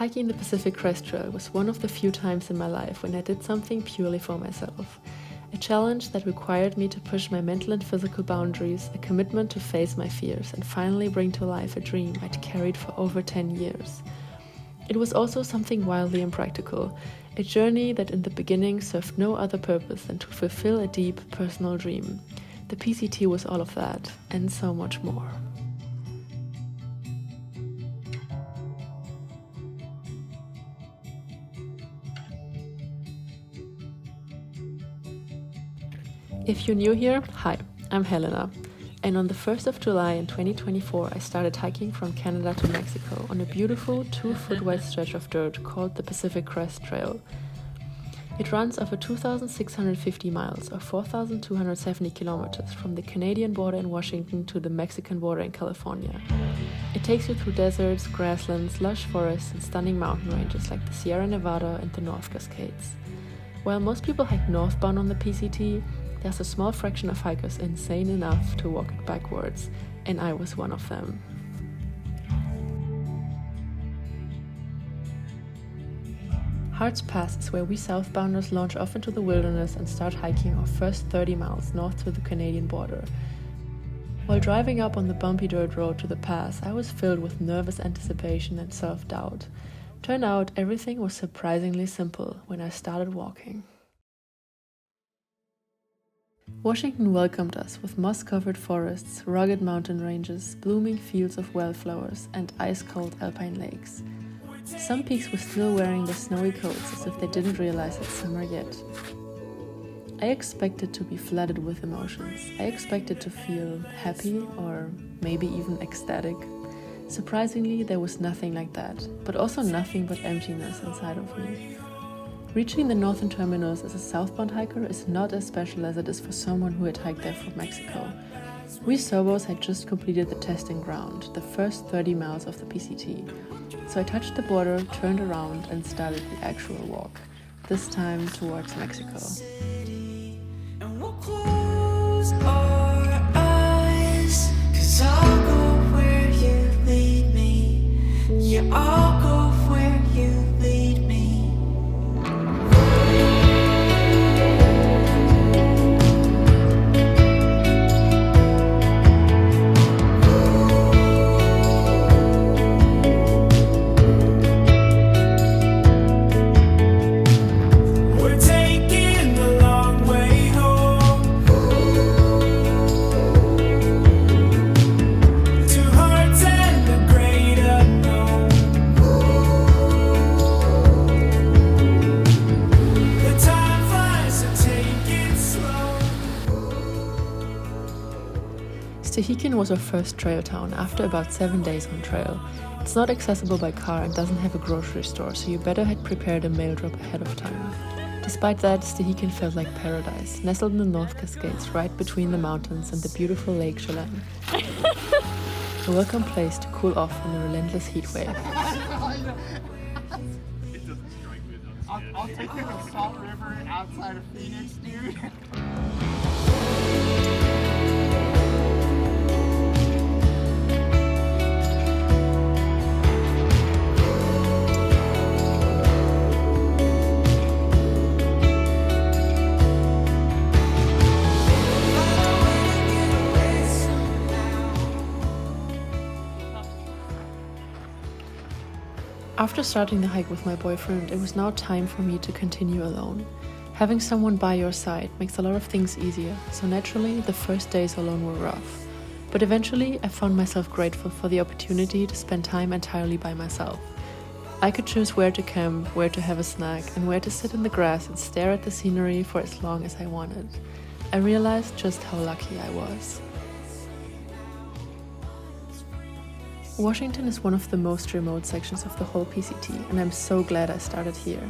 Hiking the Pacific Crest Trail was one of the few times in my life when I did something purely for myself. A challenge that required me to push my mental and physical boundaries, a commitment to face my fears, and finally bring to life a dream I'd carried for over 10 years. It was also something wildly impractical, a journey that in the beginning served no other purpose than to fulfill a deep personal dream. The PCT was all of that, and so much more. If you're new here, hi, I'm Helena, and on the 1st of July in 2024 I started hiking from Canada to Mexico on a beautiful 2-foot wide stretch of dirt called the Pacific Crest Trail. It runs over 2,650 miles or 4,270 kilometers from the Canadian border in Washington to the Mexican border in California. It takes you through deserts, grasslands, lush forests, and stunning mountain ranges like the Sierra Nevada and the North Cascades. While most people hike northbound on the PCT, there's a small fraction of hikers insane enough to walk it backwards, and I was one of them. Hart's Pass is where we southbounders launch off into the wilderness and start hiking our first 30 miles north to the Canadian border. While driving up on the bumpy dirt road to the pass, I was filled with nervous anticipation and self-doubt. Turned out everything was surprisingly simple when I started walking. Washington welcomed us with moss-covered forests, rugged mountain ranges, blooming fields of wildflowers, and ice-cold alpine lakes. Some peaks were still wearing their snowy coats as if they didn't realize it's summer yet. I expected to be flooded with emotions. I expected to feel happy or maybe even ecstatic. Surprisingly, there was nothing like that, but also nothing but emptiness inside of me. Reaching the northern terminus as a southbound hiker is not as special as it is for someone who had hiked there from Mexico. We Sobos had just completed the testing ground, the first 30 miles of the PCT. So I touched the border, turned around, and started the actual walk, this time towards Mexico. Stehekin was our first trail town after about 7 days on trail. It's not accessible by car and doesn't have a grocery store, so you better had prepared a mail drop ahead of time. Despite that, Stehekin felt like paradise, nestled in the North Cascades right between the mountains and the beautiful Lake Chelan. A welcome place to cool off from the relentless heat wave. I'll take you to Salt River outside of Phoenix, dude. After starting the hike with my boyfriend, it was now time for me to continue alone. Having someone by your side makes a lot of things easier, so naturally the first days alone were rough. But eventually I found myself grateful for the opportunity to spend time entirely by myself. I could choose where to camp, where to have a snack, and where to sit in the grass and stare at the scenery for as long as I wanted. I realized just how lucky I was. Washington is one of the most remote sections of the whole PCT, and I'm so glad I started here.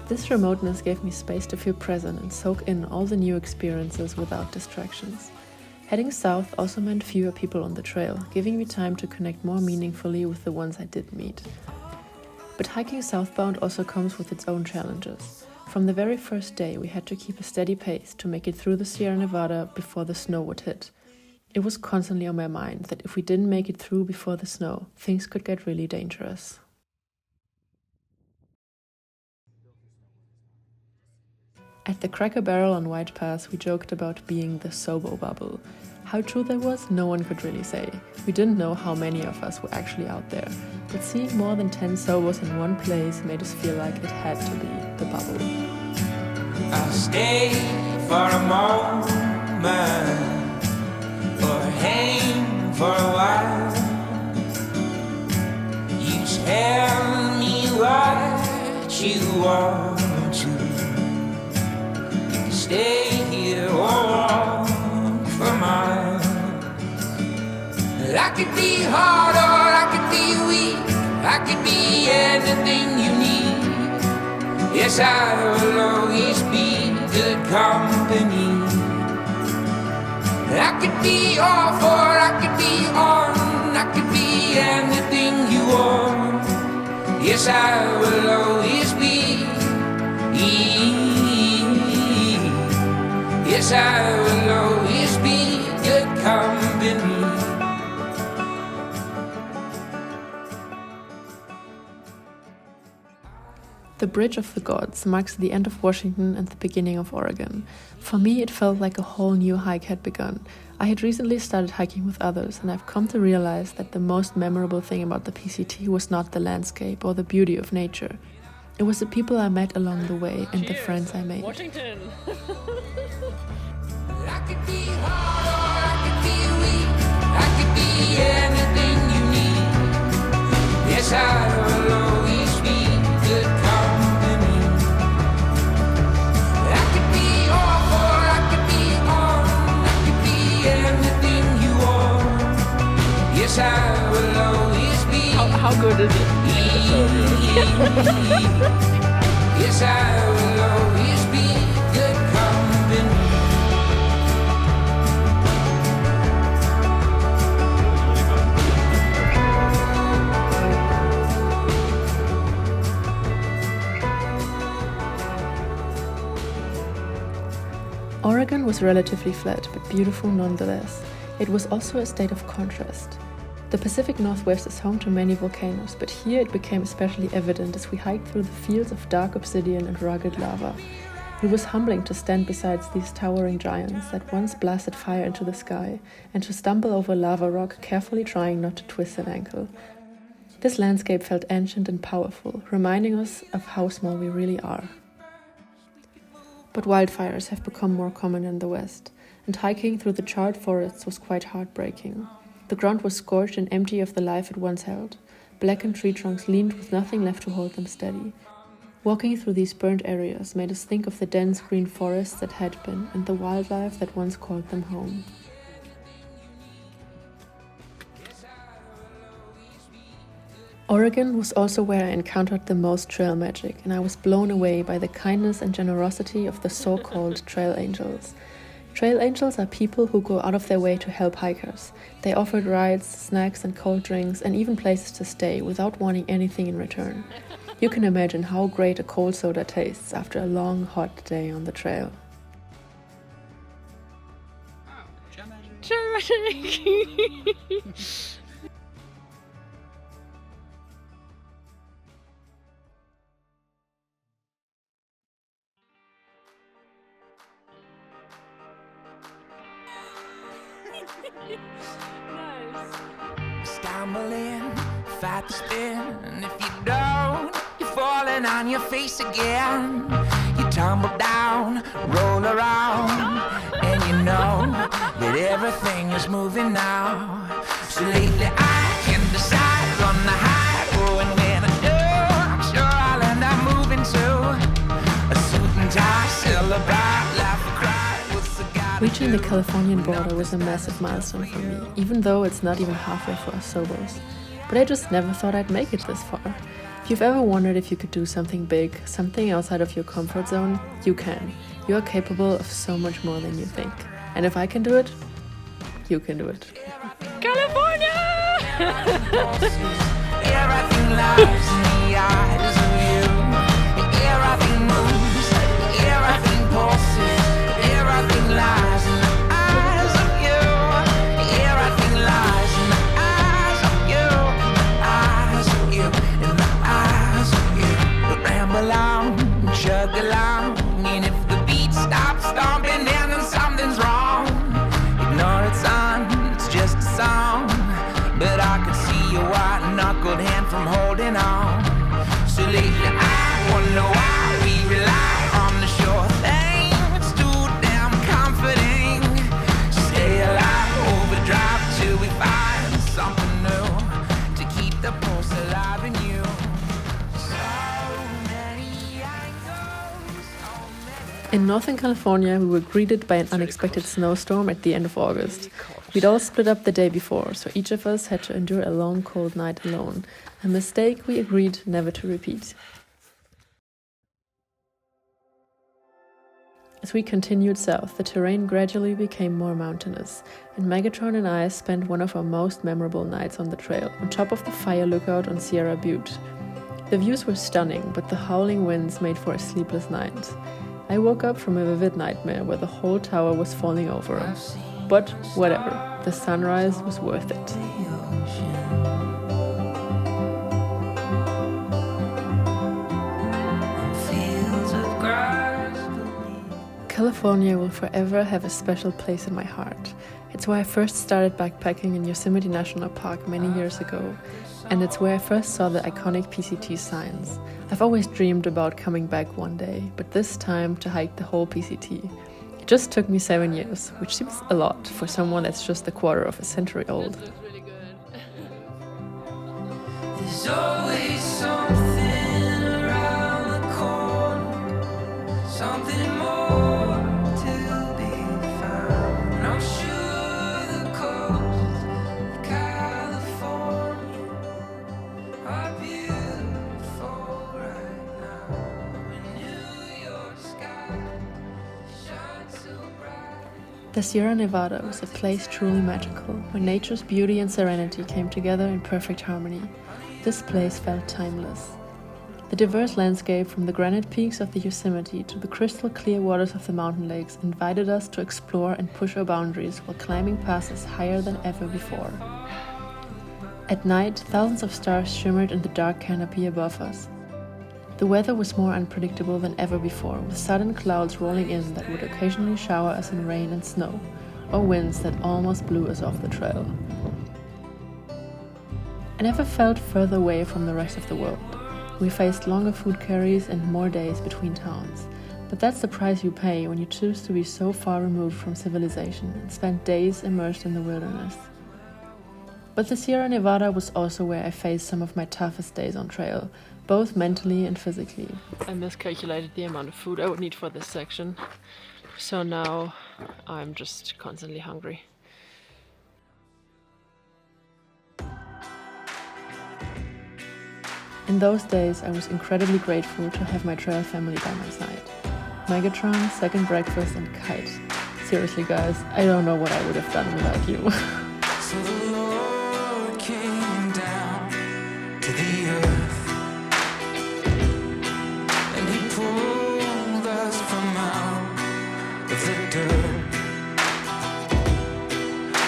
This remoteness gave me space to feel present and soak in all the new experiences without distractions. Heading south also meant fewer people on the trail, giving me time to connect more meaningfully with the ones I did meet. But hiking southbound also comes with its own challenges. From the very first day, we had to keep a steady pace to make it through the Sierra Nevada before the snow would hit. It was constantly on my mind that if we didn't make it through before the snow, things could get really dangerous. At the Cracker Barrel on White Pass, we joked about being the Sobo bubble. How true that was, no one could really say. We didn't know how many of us were actually out there, but seeing more than 10 Sobos in one place made us feel like it had to be the bubble. I'll stay for a moment, or hang for a while. You tell me what you want to. Stay here or walk for miles. I could be hard or I could be weak. I could be anything you need. Yes, I will always be good company. I could be off or I could be on. I could be anything you want. Yes, I will always be. Yes, I will always be good company. The Bridge of the Gods marks the end of Washington and the beginning of Oregon. For me, it felt like a whole new hike had begun. I had recently started hiking with others, and I've come to realize that the most memorable thing about the PCT was not the landscape or the beauty of nature. It was the people I met along the way and the friends I made. Washington! I could be hard or I could be weak. I could be anything you need. Yes, I will always be good company. I could be off or I could be on. I could be anything you want. Yes, I will always be. How good is it? Yes, I will always be good company. Oregon was relatively flat, but beautiful nonetheless. It was also a state of contrast. The Pacific Northwest is home to many volcanoes, but here it became especially evident as we hiked through the fields of dark obsidian and rugged lava. It was humbling to stand beside these towering giants that once blasted fire into the sky, and to stumble over lava rock, carefully trying not to twist an ankle. This landscape felt ancient and powerful, reminding us of how small we really are. But wildfires have become more common in the West, and hiking through the charred forests was quite heartbreaking. The ground was scorched and empty of the life it once held. Blackened tree trunks leaned with nothing left to hold them steady. Walking through these burnt areas made us think of the dense green forests that had been and the wildlife that once called them home. Oregon was also where I encountered the most trail magic, and I was blown away by the kindness and generosity of the so-called trail angels. Trail angels are people who go out of their way to help hikers. They offered rides, snacks and cold drinks, and even places to stay without wanting anything in return. You can imagine how great a cold soda tastes after a long, hot day on the trail. Stumbling, fight the spin, and if you don't, you're falling on your face again. You tumble down, roll around, and you know that everything is moving now. So lately I can decide on the high, oh, and when I do, I'm sure I'll end up moving to a suit and tie, celebrate, laugh, cry. What's the guy? Reaching the Californian border was a massive milestone for me, even though it's not even halfway for us Sobos. But I just never thought I'd make it this far. If you've ever wondered if you could do something big, something outside of your comfort zone, you can. You are capable of so much more than you think. And if I can do it, you can do it. California! Everything lies in the eyes of you. Everything moves, everything pulses, everything lies in the eyes of you. Everything lies in the eyes of you, eyes of you, in the eyes of you. But ramble on, chug along, and if the beat your white-knuckled hand from holding on. So lately I wonder why we rely on the sure thing. It's too damn comforting. Stay alive, overdrive till we find something new to keep the pulse alive in you. In Northern California, we were greeted by an unexpected snowstorm at the end of August. We'd all split up the day before, so each of us had to endure a long, cold night alone, a mistake we agreed never to repeat. As we continued south, the terrain gradually became more mountainous, and Megatron and I spent one of our most memorable nights on the trail, on top of the fire lookout on Sierra Butte. The views were stunning, but the howling winds made for a sleepless night. I woke up from a vivid nightmare where the whole tower was falling over us. But whatever, the sunrise was worth it. California will forever have a special place in my heart. It's where I first started backpacking in Yosemite National Park many years ago, and it's where I first saw the iconic PCT signs. I've always dreamed about coming back one day, but this time to hike the whole PCT. It just took me 7 years, which seems a lot for someone that's just a quarter of a century old. This looks really good. There's always something around the corner, something more to be found. I'm sure the coast of California are beautiful right now. And New York sky shines so bright. The Sierra Nevada was a place truly magical, where nature's beauty and serenity came together in perfect harmony. This place felt timeless. The diverse landscape from the granite peaks of the Yosemite to the crystal clear waters of the mountain lakes invited us to explore and push our boundaries while climbing passes higher than ever before. At night, thousands of stars shimmered in the dark canopy above us. The weather was more unpredictable than ever before, with sudden clouds rolling in that would occasionally shower us in rain and snow, or winds that almost blew us off the trail. I never felt further away from the rest of the world. We faced longer food carries and more days between towns. But that's the price you pay when you choose to be so far removed from civilization and spend days immersed in the wilderness. But the Sierra Nevada was also where I faced some of my toughest days on trail, both mentally and physically. I miscalculated the amount of food I would need for this section, so now I'm just constantly hungry. In those days, I was incredibly grateful to have my trail family by my side. Megatron, Second Breakfast, and Kite. Seriously guys, I don't know what I would have done without you. So the Lord came down to the earth, and he pulled us from out of the dirt.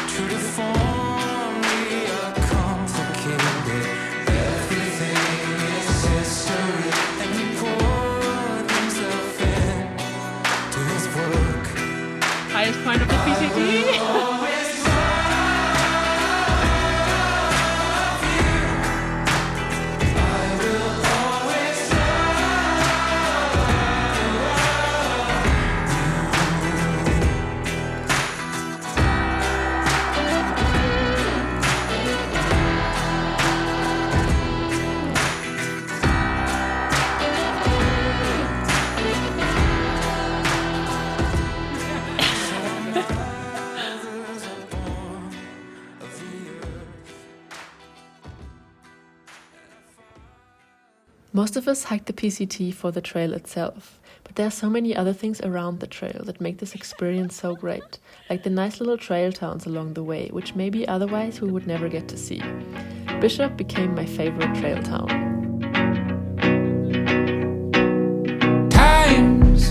True to form, we are complicated. Everything is history, and he poured himself in to his work. Highest point of the PCT. Most of us hike the PCT for the trail itself, but there are so many other things around the trail that make this experience so great, like the nice little trail towns along the way, which maybe otherwise we would never get to see. Bishop became my favorite trail town. Times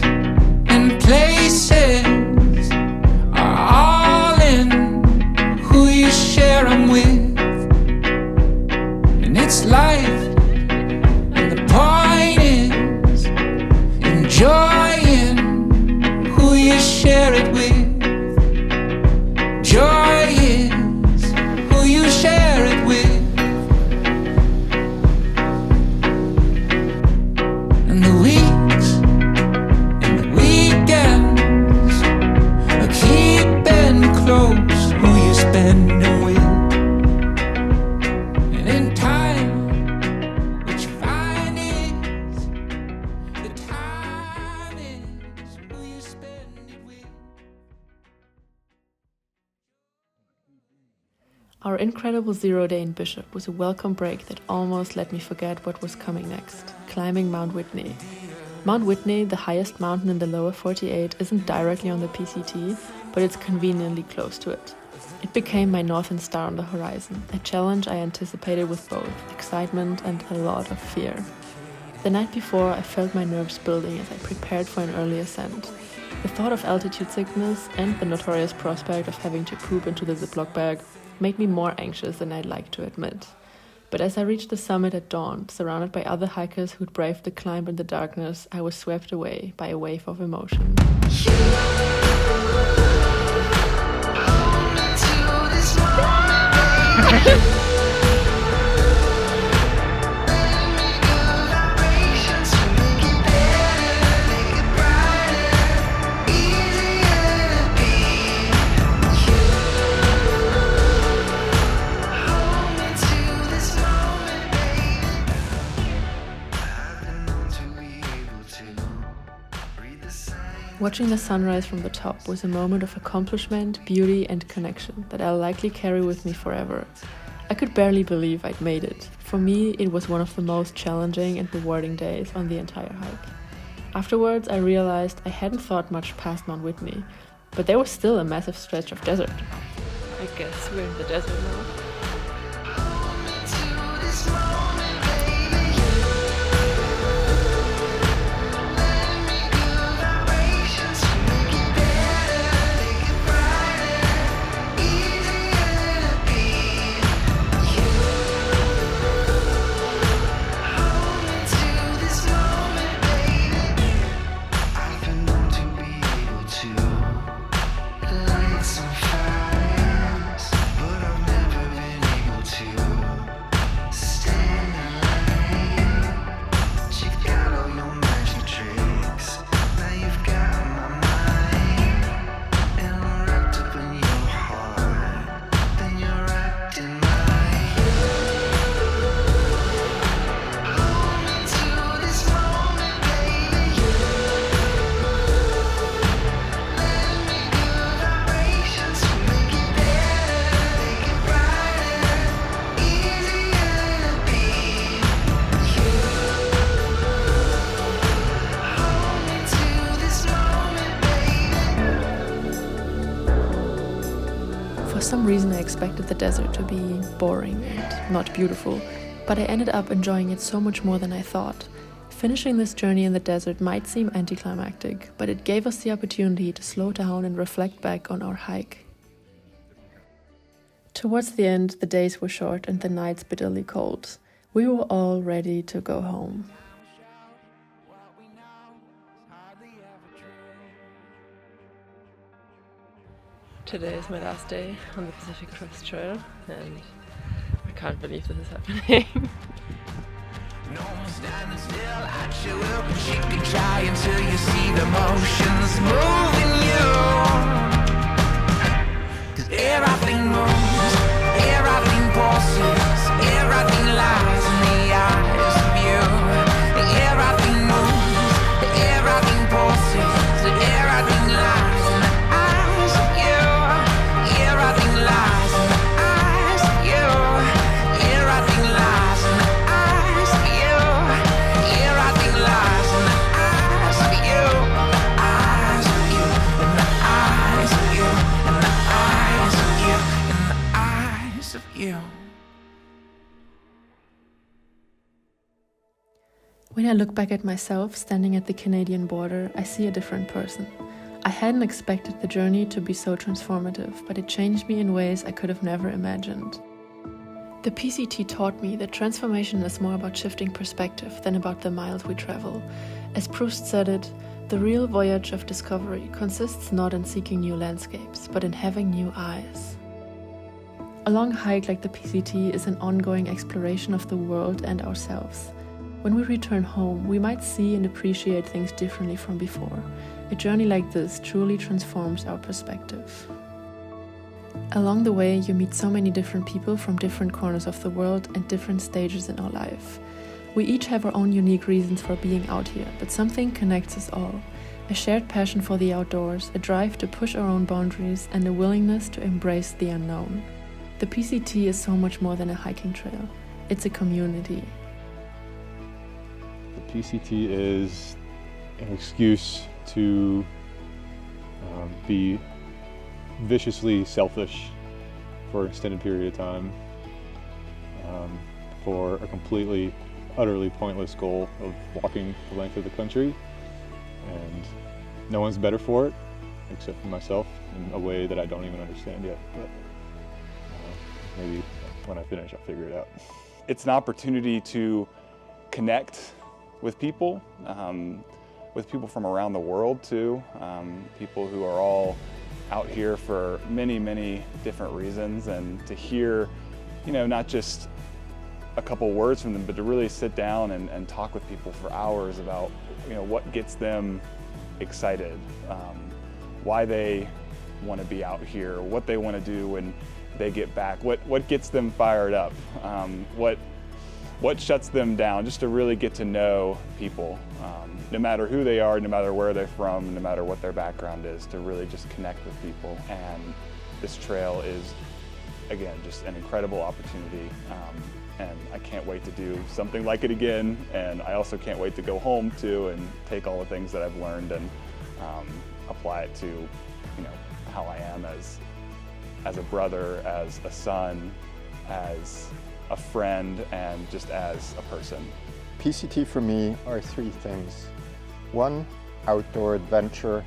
and places are all in who you share them with, and it's life. Point is enjoying who you share it with. Joy is who you share it with. Our incredible 0 day in Bishop was a welcome break that almost let me forget what was coming next, climbing Mount Whitney. Mount Whitney, the highest mountain in the lower 48, isn't directly on the PCT, but it's conveniently close to it. It became my northern star on the horizon, a challenge I anticipated with both excitement and a lot of fear. The night before, I felt my nerves building as I prepared for an early ascent. The thought of altitude sickness and the notorious prospect of having to poop into the Ziploc bag made me more anxious than I'd like to admit. But as I reached the summit at dawn, surrounded by other hikers who'd braved the climb in the darkness, I was swept away by a wave of emotion. Watching the sunrise from the top was a moment of accomplishment, beauty, and connection that I'll likely carry with me forever. I could barely believe I'd made it. For me, it was one of the most challenging and rewarding days on the entire hike. Afterwards, I realized I hadn't thought much past Mount Whitney, but there was still a massive stretch of desert. I guess we're in the desert now. For some reason I expected the desert to be boring and not beautiful, but I ended up enjoying it so much more than I thought. Finishing this journey in the desert might seem anticlimactic, but it gave us the opportunity to slow down and reflect back on our hike. Towards the end, the days were short and the nights bitterly cold. We were all ready to go home. Today is my last day on the Pacific Crest Trail, and I can't believe this is happening. No more standing still at your will, but you can try until you see the motions moving you. 'Cause everything moves, everything pulses, everything lies in the eyes of you. Everything moves, everything pulses, everything lies in the eyes of you. Everything lies in the eyes of you. Everything lies in the eyes of you. Everything lies in the eyes of you. Eyes of you, in the eyes of you, in the eyes of you, in the eyes of you. When I look back at myself standing at the Canadian border, I see a different person. I hadn't expected the journey to be so transformative, but it changed me in ways I could have never imagined. The PCT taught me that transformation is more about shifting perspective than about the miles we travel. As Proust said it, the real voyage of discovery consists not in seeking new landscapes, but in having new eyes. A long hike like the PCT is an ongoing exploration of the world and ourselves. When we return home, we might see and appreciate things differently from before. A journey like this truly transforms our perspective. Along the way, you meet so many different people from different corners of the world and different stages in our life. We each have our own unique reasons for being out here, but something connects us all. A shared passion for the outdoors, a drive to push our own boundaries, and a willingness to embrace the unknown. The PCT is so much more than a hiking trail. It's a community. The PCT is an excuse to be viciously selfish for an extended period of time, for a completely, utterly pointless goal of walking the length of the country. And no one's better for it, except for myself, in a way that I don't even understand yet. But maybe when I finish, I'll figure it out. It's an opportunity to connect with people from around the world too, people who are all out here for many, many different reasons, and to hear, not just a couple words from them, but to really sit down and talk with people for hours about, what gets them excited, why they want to be out here, what they want to do when they get back, what gets them fired up, what shuts them down, just to really get to know people, no matter who they are, no matter where they're from, no matter what their background is, to really just connect with people. And this trail is, again, just an incredible opportunity, and I can't wait to do something like it again, and I also can't wait to go home too and take all the things that I've learned and apply it to, how I am as a brother, as a son, as a friend, and just as a person. PCT for me are three things. One, outdoor adventure,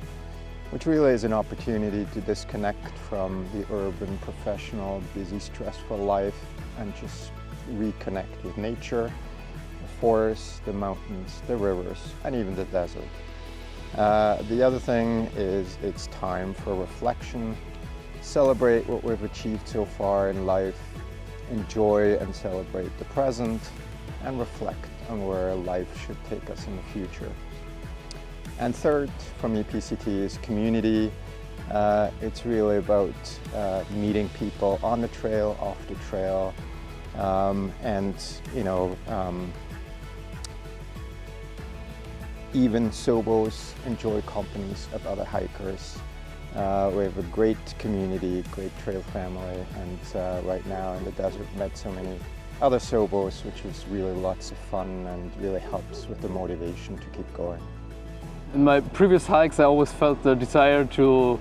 which really is an opportunity to disconnect from the urban, professional, busy, stressful life and just reconnect with nature, the forests, the mountains, the rivers, and even the desert. The other thing is it's time for reflection, celebrate what we've achieved so far in life, enjoy and celebrate the present, and reflect on where life should take us in the future. And third, for me, PCT is community. It's really about meeting people on the trail, off the trail, and even sobos enjoy companies of other hikers. We have a great community, great trail family, and right now in the desert met so many other sobos, which is really lots of fun and really helps with the motivation to keep going. In my previous hikes, I always felt the desire to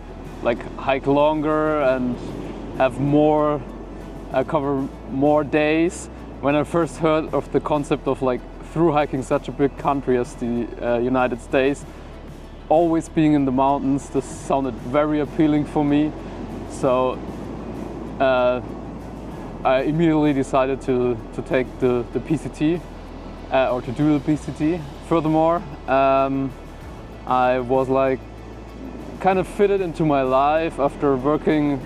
hike longer and have more, cover more days. When I first heard of the concept of through hiking such a big country as the United States, always being in the mountains, this sounded very appealing for me. So I immediately decided to take the PCT, or to do the PCT. Furthermore, I was kind of fitted into my life after working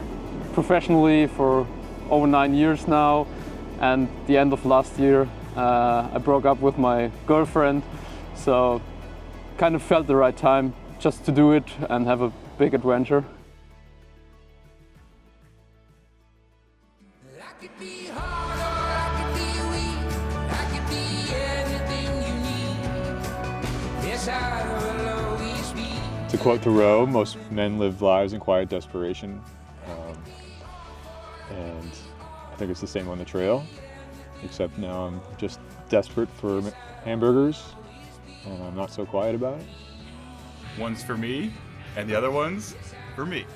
professionally for over 9 years now, and the end of last year I broke up with my girlfriend, so kind of felt the right time just to do it and have a big adventure. I could be hard or I could be weak. I could be anything you need. Yes, I will always be. To quote Thoreau, most men live lives in quiet desperation, and I think it's the same on the trail, except now I'm just desperate for hamburgers, and I'm not so quiet about it. One's for me, and the other one's for me.